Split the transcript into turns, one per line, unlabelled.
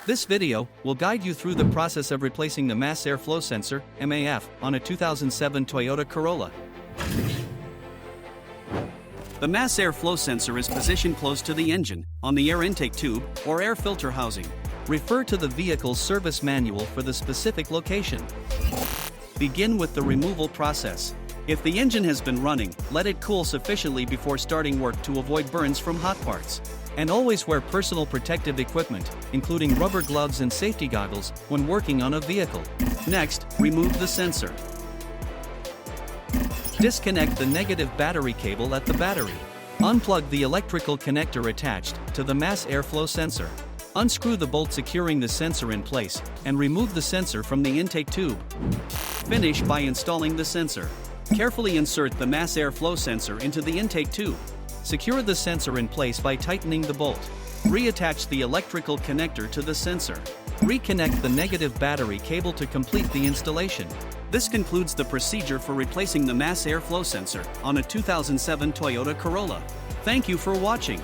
This video will guide you through the process of replacing the mass airflow sensor, MAF, on a 2007 Toyota Corolla. The mass airflow sensor is positioned close to the engine, on the air intake tube, or air filter housing. Refer to the vehicle's service manual for the specific location. Begin with the removal process. If the engine has been running, let it cool sufficiently before starting work to avoid burns from hot parts. And always wear personal protective equipment, including rubber gloves and safety goggles, when working on a vehicle. Next, remove the sensor. Disconnect the negative battery cable at the battery. Unplug the electrical connector attached to the mass airflow sensor. Unscrew the bolt securing the sensor in place, and remove the sensor from the intake tube. Finish by installing the sensor. Carefully insert the mass airflow sensor into the intake tube. Secure the sensor in place by tightening the bolt. Reattach the electrical connector to the sensor. Reconnect the negative battery cable to complete the installation. This concludes the procedure for replacing the mass airflow sensor on a 2007 Toyota Corolla. Thank you for watching.